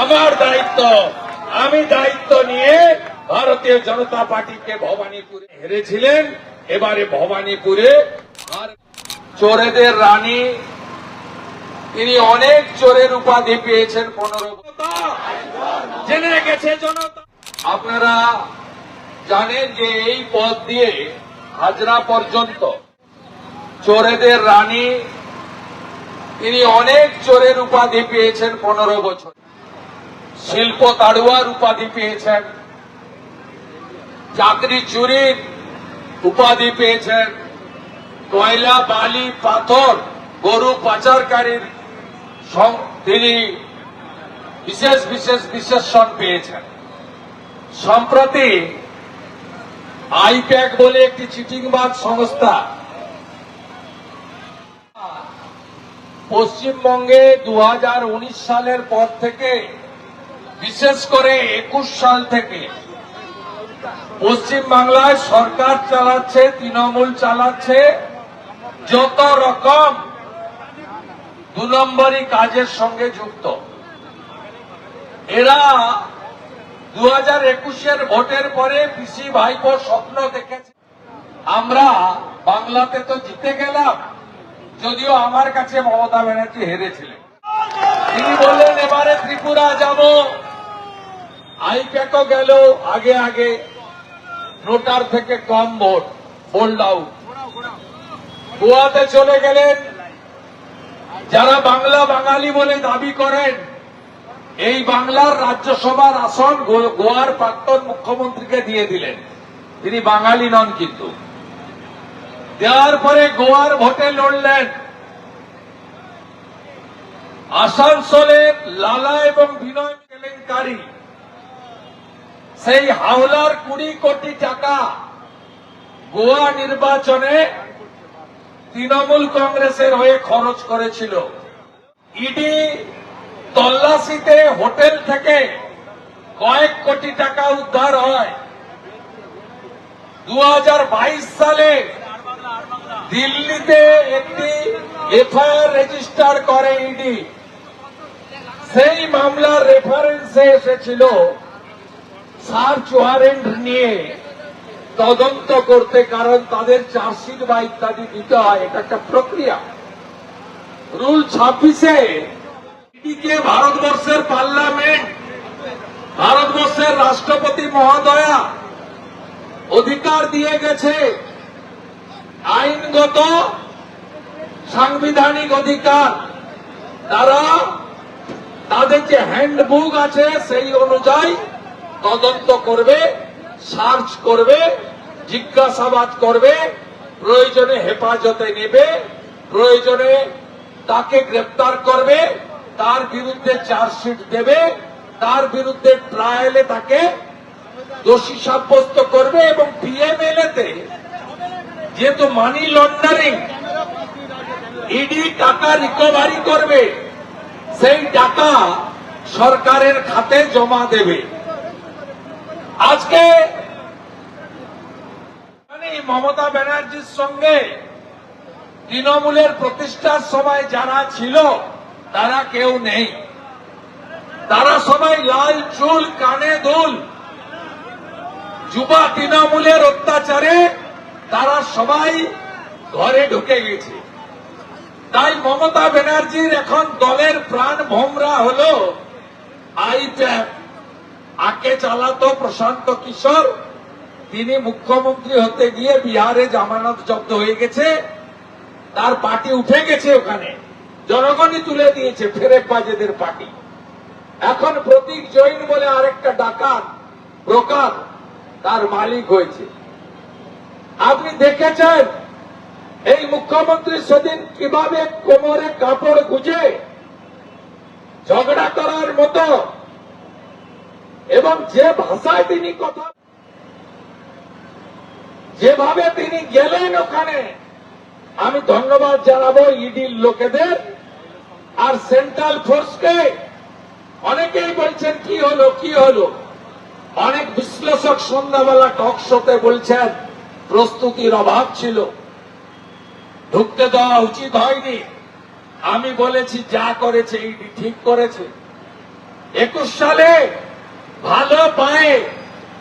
আমার দায়িত্ব, আমি দায়িত্ব নিয়ে ভারতীয় জনতা পার্টিকে ভবানীপুরে হেরেছিলেন, এবারে ভবানীপুরে আর চোরেদের রানী, তিনি অনেক চোরের উপাধি পেয়েছেন। 15 জেনে গেছে জনতা। আপনারা জানেন যে এই পথ দিয়ে হাজরা পর্যন্ত চোরেদের রানী, তিনি অনেক চোরের উপাধি পেয়েছেন। 15 বছর শিল্প তাড়ুয়ার উপাধি পেয়েছেন, চাকরি চুরির উপাধি পেয়েছেন, কয়লা বালি পাথর গরু পাচারকারীর তিনি বিশেষ বিশেষ বিশেষণ পেয়েছেন। সম্প্রতি আইপ্যাক বলে একটি চিটিংবাজ সংস্থা পশ্চিমবঙ্গে 2019 সালের পর থেকে, বিশেষ করে 21 সাল থেকে পশ্চিমবাংলায় সরকার চালাচ্ছে, তৃণমূল চালাচ্ছে, যত রকম 2 নম্বরী কাজের সঙ্গে যুক্ত। এরা 2021-এর ভোটের পরে পিসি ভাইপো স্বপ্ন দেখেছে, আমরা বাংলাতে তো জিতে গেলাম, যদিও আমার কাছে মমতা ব্যানার্জি হেরেছিলেন। তিনি বললেন এবারে ত্রিপুরা যাব, আইপ্যাকও গেল আগে আগে, নোটার থেকে কম ভোট, হোল্ড আউট। গোয়াতে চলে গেলেন, যারা বাংলা বাঙালি বলে দাবি করেন, এই বাংলার রাজ্যসভার আসন গোয়ার প্রাক্তন মুখ্যমন্ত্রীকে দিয়ে দিলেন, তিনি বাঙালি নন। কিন্তু দেওয়ার পরে গোয়ার ভোটে লড়লেন। আসানসোলের লালা এবং বিনয় কেলেঙ্কারি, সেই হাওলার 20 কোটি টাকা গোয়া নির্বাচনে তৃণমূল কংগ্রেসের হয়ে খরচ করেছিল। ইডি তল্লাশিতে হোটেল থেকে কয়েক কোটি টাকা উদ্ধার হয়। 2022 সালে দিল্লিতে একটি এফআইআর রেজিস্টার করে ইডি। সেই মামলার রেফারেন্সে এসেছিল সার্চ ওয়ারেন্ট নিয়ে তদন্ত করতে, কারণ তাদের চার্জশিট বা ইত্যাদি দিতে হয়, এটা একটা প্রক্রিয়া। রুল 26-এ ইডিকে ভারতবর্ষের পার্লামেন্ট, ভারতবর্ষের রাষ্ট্রপতি মহোদয়া অধিকার দিয়ে গেছে, আইনগত সাংবিধানিক অধিকার। তারা তাদের যে হ্যান্ডবুক আছে সেই অনুযায়ী তদন্ত করবে, সার্চ করবে, জিজ্ঞাসাবাদ করবে, প্রয়োজনে হেফাজতে নেবে, প্রয়োজনে তাকে গ্রেপ্তার করবে, তার বিরুদ্ধে চার্জশিট দেবে, তার বিরুদ্ধে ট্রায়ালে তাকে দোষী সাব্যস্ত করবে এবং পিএমএলএতে যেহেতু মানি লন্ডারিং, ইডি টাকা রিকভারি করবে, সেই টাকা সরকারের খাতে জমা দেবে। আজকে মমতা ব্যানার্জির সঙ্গে তৃণমূলের প্রতিষ্ঠার সময় যারা ছিল তারা কেউ নেই। তারা সবাই লাল চুল, কানে দুল। যুবা তৃণমূলের অত্যাচারে তারা সবাই ঘরে ঢুকে গেছে। তাই মমতা ব্যানার্জির এখন দলের প্রাণ ভোমরা হল আইপ্যাক। আগে চালাতো প্রশান্ত কিশোর, তিনি মুখ্যমন্ত্রী হতে গিয়ে বিহারে জামানত জব্দ হয়ে গেছে, তার পার্টি উঠে গেছে, ওখানে জনগণই তুলে দিয়েছে, ফেরেববাজেদের পার্টি। এখন প্রতীক জৈন বলে আরেকটা ডাকাত ব্রোকার তার মালিক হয়েছে। আপনি দেখেছেন এই মুখ্যমন্ত্রী সেদিন কিভাবে কোমরে কাপড় গুজে ঝগড়া করার মতো, এবং যে ভাষায় তিনি কথা, যেভাবে তিনি গেলেন ওখানে, আমি ধন্যবাদ জানাবো ইডির লোকেদের আর সেন্ট্রাল ফোর্সকে। অনেকেই বলছেন কি হলো কি হলো, অনেক বিশ্লেষক সন্ধ্যাবেলা টক শোতে বলছেন প্রস্তুতির অভাব ছিল, ঢুকতে দেওয়া উচিত হয়নি। আমি বলেছি যা করেছে ইডি ঠিক করেছে। 21 সালে ভালো পায়ে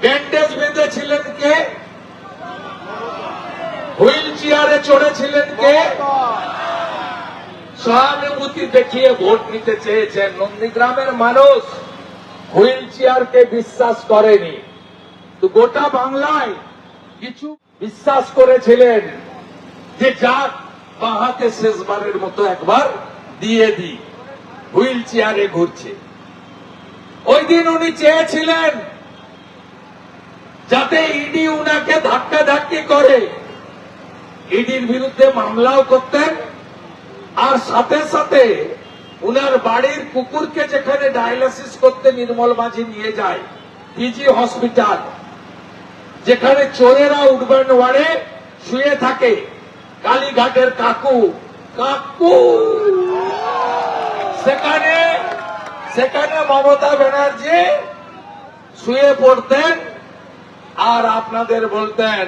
ব্যান্ডেজ বেঁধেছিলেন কে? হুইল চেয়ারে চড়েছিলেন কে? সহানুভূতি দেখিয়ে ভোট নিতে চেয়েছেন। নন্দীগ্রামের মানুষ হুইল চেয়ারকে বিশ্বাস করেনি, তো গোটা বাংলায় কিছু বিশ্বাস করেছিলেন যে যাক বাহাতে শেষবারের মতো একবার দিয়ে দিই, হুইল চেয়ারে ঘুরছে। ওই দিন উনি চেয়েছিলেন যাতে ইডি উনাকে ধাক্কা ধাক্কি করে, ইডির বিরুদ্ধে মামলাও করতেন, আর সাথে সাথে উনার বাড়ির কুকুরকে যেখানে ডায়ালিসিস করতে নির্মল মাঝি নিয়ে যায়, পিজি হসপিটাল, যেখানে চোরেরা উঠবেন ওয়ার্ডে শুয়ে থাকে, কালীঘাটের কাকু কাকু সেখানে মমতা ব্যানার্জি শুয়ে পড়তেন আর আপনাদের বলতেন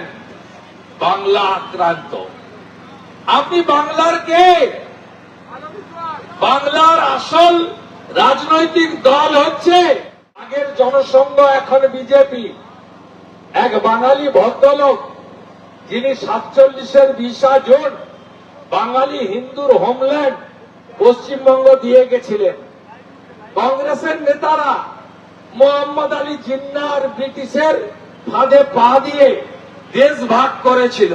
বাংলা আক্রান্ত। আপনি বাংলার কে? বাংলার আসল রাজনৈতিক দল হচ্ছে আগের জনসংঘ, এখন বিজেপি। এক বাঙালি ভদ্রলোক যিনি 47-এর 20 জুন বাঙালি হিন্দুর হোমল্যান্ড পশ্চিমবঙ্গ দিয়ে গেছিলেন। কংগ্রেসের নেতারা মোহাম্মদ আলী জিন্নার ব্রিটিশের ফাঁদে পা দিয়ে দেশ ভাগ করেছিল,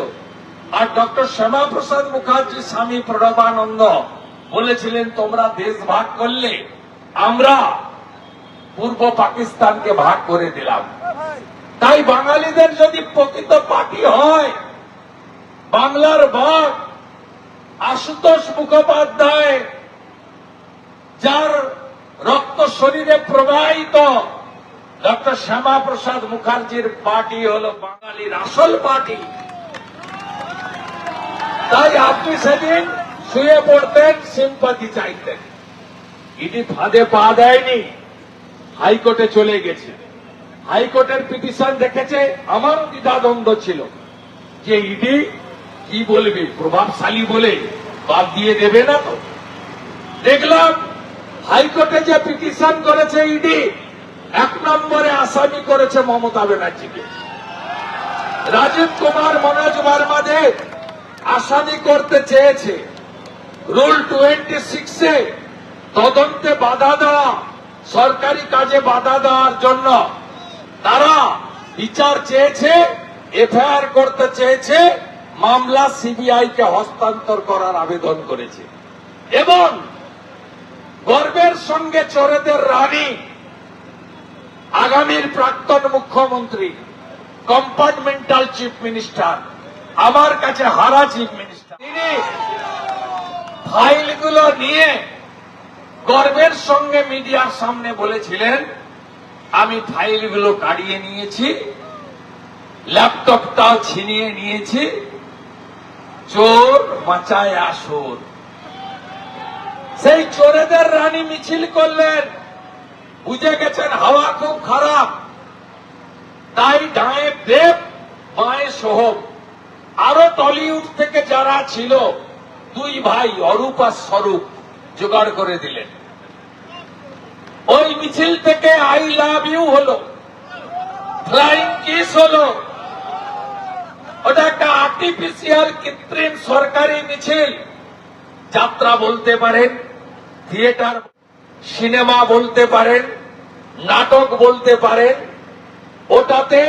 আর ডক্টর শ্যামাপ্রসাদ মুখার্জি স্বামী প্রণবানন্দ বলেছিলেন তোমরা দেশ ভাগ করলে আমরা পূর্ব পাকিস্তানকে ভাগ করে দিলাম। তাই বাঙালিদের যদি প্রকৃত পার্টি হয়, বাংলার বাঘ আশুতোষ মুখোপাধ্যায়, যার রক্ত শরীরে প্রবাহিত, ডক্টর শ্যামাপ্রসাদ মুখার্জির পার্টি হল বাঙালির আসল পার্টি। তাই আপনি সেদিন শুয়ে পড়তেন, সিম্পাথি চাইতেন। ইডি ফাঁদে পা দেয়নি, হাইকোর্টে চলে গেছে। হাইকোর্টের পিটিশন দেখেছে, আমারও দ্বিধাদ্বন্দ্ব ছিল যে ইডি কি বলবে, প্রভাবশালী বলে বাদ দিয়ে দেবে না তো। দেখলাম হাইকোর্টে যে পিটিশন করেছে ইডি, 1 নম্বরে আসামি করেছে মমতা ব্যানার্জিকে। রাজীব কুমার, মনোজ বর্মাদের আসামি করতে চেয়েছে। রুল 26-এ তদন্তে বাধা দেওয়া, সরকারি কাজে বাধা দেওয়ার জন্য তারা বিচার চেয়েছে, এফআইআর করতে চেয়েছে, মামলা সিবিআই কে হস্তান্তর করার আবেদন করেছে। এবং গর্বের সঙ্গে চোরেদের রানী, আগামীর প্রাক্তন মুখ্যমন্ত্রী, কম্পার্টমেন্টাল চিফ মিনিস্টার, আমার কাছে হারা চিফ মিনিস্টার, তিনি ফাইলগুলো নিয়ে গর্বের সঙ্গে মিডিয়ার সামনে বলেছিলেন আমি ফাইলগুলো কাড়িয়ে নিয়েছি, ল্যাপটপটাও ছিনিয়ে নিয়েছি, চোর মাচায় আসর। সেই চোরেদের রানী মিছিল করলেন, বুঝে গেছেন হাওয়া খুব খারাপ, তাই ডায়ে দেব বাঁয়ে সোহম, আরো টলিউড থেকে যারা ছিল 2 ভাই অরূপ আর স্বরূপ জোগাড় করে দিলেন। ওই মিছিল থেকে আই লাভ ইউ হলো, ফ্লাইং কিস হলো। ওটা একটা আর্টিফিশিয়াল কৃত্রিম সরকারি মিছিল। যাত্রা বলতে পারেন, থিয়েটার, সিনেমা বলতে পারেন, নাটক বলতে পারেন, ওটাতে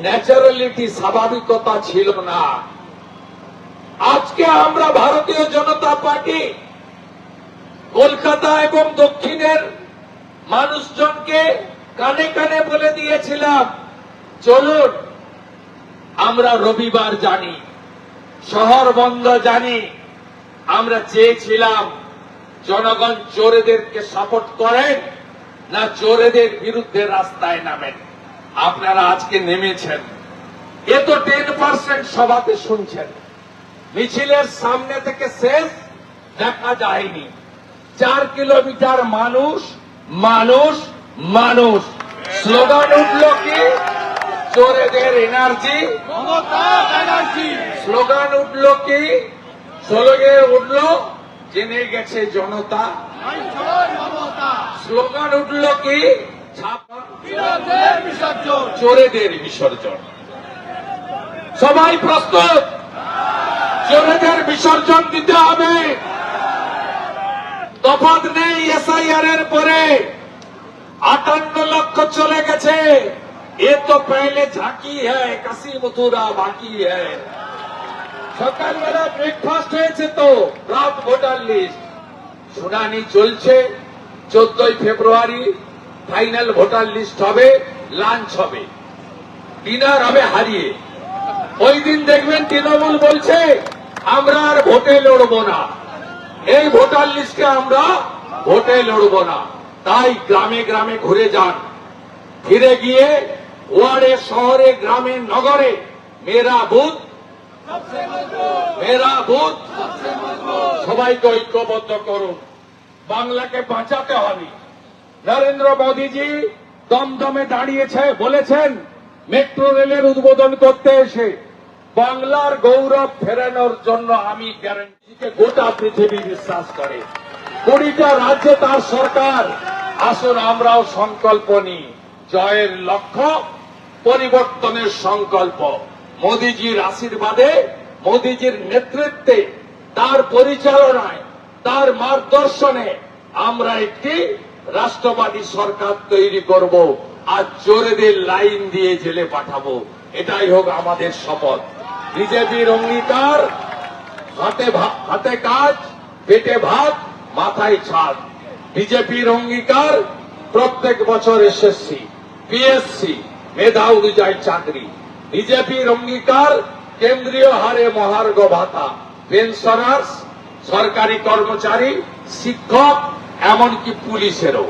ন্যাচারালিটি, স্বাভাবিকতা ছিল না। আজকে আমরা ভারতীয় জনতা পার্টি কলকাতা এবং দক্ষিণের মানুষজনকে কানে কানে বলে দিয়েছিলাম, চলুন আমরা রবিবার জানি, শহর বন্ধ জানি। আমরা চেয়েছিলাম জনগণ চোরেদেরকে সাপোর্ট করেন না চোরেদের বিরুদ্ধে রাস্তায় নামেন। আপনারা আজকে নেমেছেন। এ তো 10% সভাতে শুনছেন, মিছিলের সামনে থেকে শেষ দেখা যায়নি। 4 কিলোমিটার মানুষ মানুষ মানুষ। স্লোগান উঠল কি? চোরেদের এনার্জি, মমতা ব্যানার্জি। স্লোগান উঠল কি? স্লোগান উঠল জেনে গেছে জনতা স্লোগান উঠল কি? চোরেদের বিসর্জন। সবাই প্রস্তুত? চোরেদের বিসর্জন দিতে হবে। তফাৎ নেই। এসআইআর এর পরে 58 লক্ষ চলে গেছে। এ তো পহলে ঝাঁকি হ্যায়, কাশি মথুরা বাকি হ্যায়। সকালবেলা ব্রেকফাস্ট হয়েছে তো, রাত ভোটার লিস্ট শুনানি চলছে। 14 ফেব্রুয়ারি ফাইনাল ভোটার লিস্ট হবে, লাঞ্চ হবে, ডিনার হবে হারিয়ে। ওই দিন দেখবেন তৃণমূল বলছে আমরা আর ভোটে লড়ব না, এই ভোটার লিস্টে আমরা ভোটে লড়ব না। তাই গ্রামে গ্রামে ঘুরে যান, ফিরে গিয়ে ওয়ার্ডে, শহরে, গ্রামে, নগরে মেরা বুথ মেরা বুথ, সবাইকে ঐক্যবদ্ধ করুন। বাংলাকে বাঁচাতে হবে। নরেন্দ্র মোদীজি দমদমে দাঁড়িয়েছে, বলেছেন মেট্রো রেলের উদ্বোধন করতে এসে বাংলার গৌরব ফেরানোর জন্য আমি গ্যারান্টিকে গোটা পৃথিবী বিশ্বাস করে। 20টা রাজ্যে তার সরকার। আসুন আমরাও সংকল্প নিই। জয়ের লক্ষ্য, পরিবর্তনের সংকল্প। মোদীজির আশীর্বাদে, মোদীজির নেতৃত্বে, তার পরিচালনায়, তার মার্গদর্শনে আমরা একটি রাষ্ট্রবাদী সরকার তৈরি করব। আর চোরেদের লাইন দিয়ে জেলে পাঠাবো। এটাই হোক আমাদের শপথ। বিজেপির অঙ্গীকার, হাতে কাজ, পেটে ভাত, মাথায় ছাদ। বিজেপির অঙ্গীকার প্রত্যেক বছর এসএসসি, পিএসসি, মেধা অনুযায়ী চাকরি। বিজেপির অঙ্গীকার কেন্দ্রীয় হারে মহার্ঘ ভাতা, পেনশনার্স, সরকারি কর্মচারী, শিক্ষক, এমনকি পুলিশেরও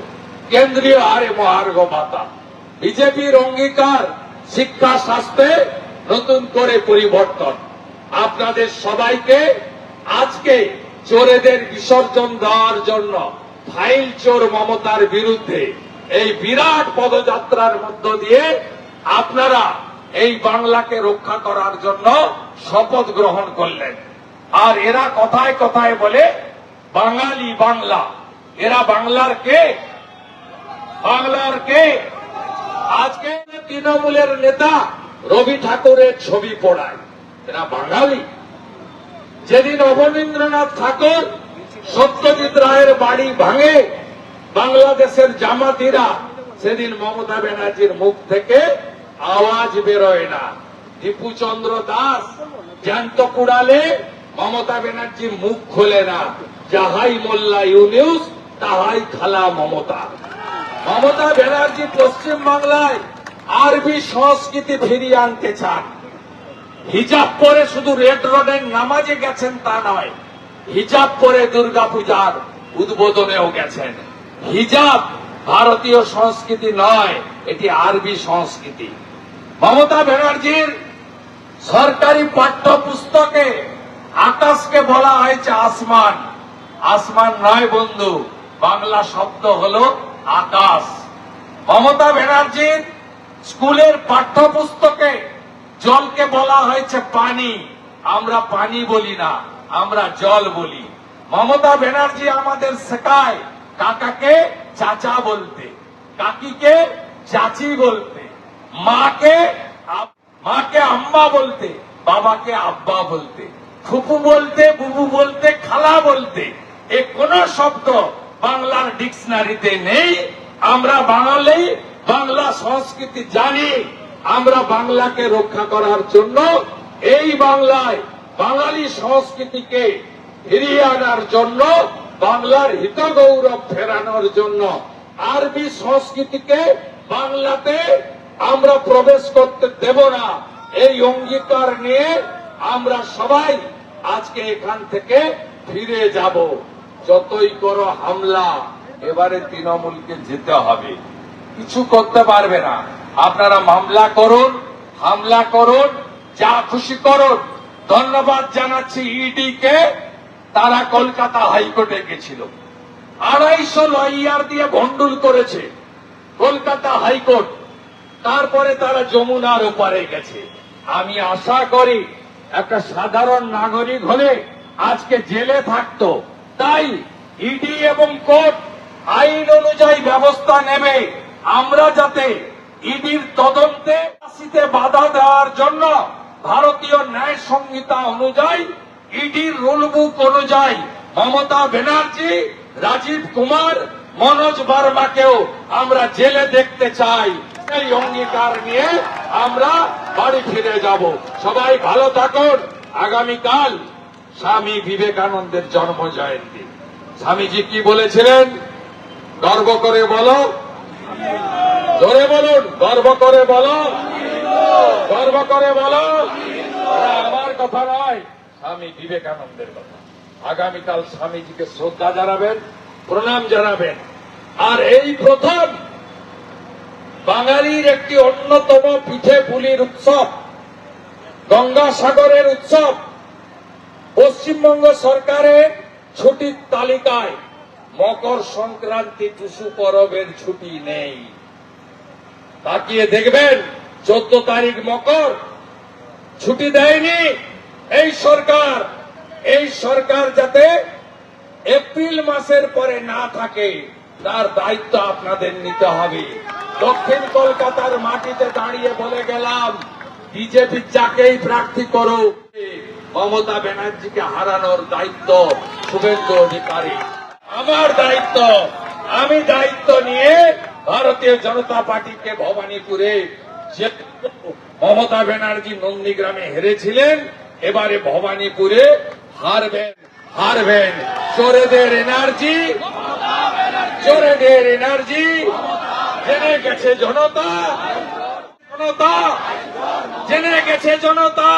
কেন্দ্রীয় হারে মহার্ঘ ভাতা। বিজেপির অঙ্গীকার শিক্ষা, স্বাস্থ্যে নতুন করে পরিবর্তন। আপনাদের সবাইকে আজকে চোরেদের বিসর্জন দেওয়ার জন্য, ফাইল চোর মমতার বিরুদ্ধে এই বিরাট পদযাত্রার মধ্য দিয়ে আপনারা এই বাংলাকে রক্ষা করার জন্য শপথ গ্রহণ করলেন। আর এরা কথায় কথায় বলে বাঙালি, বাংলা। এরা বাংলার কে? বাংলার কে? আজকে তৃণমূলের নেতা রবি ঠাকুরের ছবি পড়ায়, এরা বাঙালি। যেদিন অবনীন্দ্রনাথ ঠাকুর, সত্যজিৎ রায়ের বাড়ি ভাঙে বাংলাদেশের জামাতিরা, সেদিন মমতা ব্যানার্জির মুখ থেকে আওয়াজ বেরোয় না। দীপুচন্দ্র দাস জ্যান্ত কুড়ালে মমতা ব্যানার্জি মুখ খোলে না। যাহাই মোল্লা ইউনিউস, তাহাই খালা মমতা। মমতা ব্যানার্জি পশ্চিম বাংলায় আরবি সংস্কৃতি ফিরিয়ে আনতে চান। হিজাব পরে শুধু রেড রোডের নামাজে গেছেন তা নয়, হিজাব পরে দুর্গাপূজার উদ্বোধনেও গেছেন। হিজাব ভারতীয় সংস্কৃতি নয়, এটি আরবি সংস্কৃতি। মমতা ব্যানার্জির সরকারি পাঠ্যপুস্তকে আকাশকে বলা হয়েছে আসমান। আসমান নয় বন্ধু, বাংলা শব্দ হলো আকাশ। মমতা ব্যানার্জির স্কুলের পাঠ্যপুস্তকে জলকে বলা হয়েছে পানি। আমরা পানি বলি না, আমরা জল বলি। মমতা ব্যানার্জি আমাদের শেখায় কাকাকে চাচা বলতে, কাকিকে চাচি বলতে, মাকে আম্মা বলতে, বাবাকে আব্বা বলতে, ফুপু বলতে, বুবু বলতে, খালা বলতে। এ কোন শব্দ বাংলার ডিকশনারিতে নেই। আমরা বাঙালি, বাংলা সংস্কৃতি জানি। আমরা বাংলাকে রক্ষা করার জন্য, এই বাংলায় বাঙালি সংস্কৃতিকে ফিরিয়ে আনার জন্য, বাংলার হিত গৌরব ফেরানোর জন্য, আরবি সংস্কৃতিকে বাংলাতে আমরা প্রবেশ করতে দেব না, এই অঙ্গীকার নিয়ে আমরা সবাই আজকে এখান থেকে ফিরে যাব। যতই করো হামলা, এবারে তৃণমূলকে যেতে হবে, কিছু করতে পারবে না। আপনারা মামলা করুন, হামলা করুন, যা খুশি করুন। ধন্যবাদ জানাচ্ছি ইডি কে, তারা কলকাতা হাইকোর্টে গেছিল, 250 লয়ার দিয়ে ভন্ডুল করেছে কলকাতা হাইকোর্ট। তারপরে তারা যমুনার ওপারে গেছে। আমি আশা করি একটা সাধারণ নাগরিক হলে আজকে জেলে থাকতো। তাই ইডি এবং কোর্ট আইন অনুযায়ী ব্যবস্থা নেবে। আমরা যাতে ইডির তদন্তে ফাঁসিতে বাধা দেওয়ার জন্য ভারতীয় ন্যায় সংহিতা অনুযায়ী ইডির রুল বুক অনুযায়ী মমতা ব্যানার্জি, রাজীব কুমার, মনোজ বার্মাকেও আমরা জেলে দেখতে চাই। এই অঙ্গীকার নিয়ে আমরা বাড়ি ফিরে যাব। সবাই ভালো থাকুন। আগামীকাল স্বামী বিবেকানন্দের জন্ম জয়ন্তী। স্বামীজি কি বলেছিলেন? গর্ব করে বলো, জোরে বলুন, গর্ব করে বলো, গর্ব করে বলো। এটা আমার কথা নয়, স্বামী বিবেকানন্দের কথা। আগামীকাল স্বামীজিকে শ্রদ্ধা জানাবেন, প্রণাম জানাবেন। আর এই প্রথম বাঙালির একটি অন্যতম পিঠে পুলির উৎসব, গঙ্গাসাগরের উৎসব, পশ্চিমবঙ্গ সরকারের ছুটির তালিকায় মকর সংক্রান্তি টুসু পরবের ছুটি নেই। তাকিয়ে দেখবেন 14 তারিখ মকর, ছুটি দেয়নি এই সরকার। এই সরকার যাতে এপ্রিল মাসের পরে না থাকে তার দায়িত্ব আপনাদের নিতে হবে। দক্ষিণ কলকাতার মাটিতে দাঁড়িয়ে বলে গেলাম, বিজেপি যাকেই প্রার্থী করুক, মমতা ব্যানার্জিকে হারানোর দায়িত্ব শুভেন্দু অধিকারী। আমার দায়িত্ব, আমি দায়িত্ব নিয়ে ভারতীয় জনতা পার্টিকে ভবানীপুরে, যে মমতা ব্যানার্জি নন্দীগ্রামে হেরেছিলেন, এবারে ভবানীপুরে হারবেন, হারবেন। চোরেদের এনার্জি, চোরেদের এনার্জি জেনে গেছে জনতা, জনতা জেনে গেছে জনতা।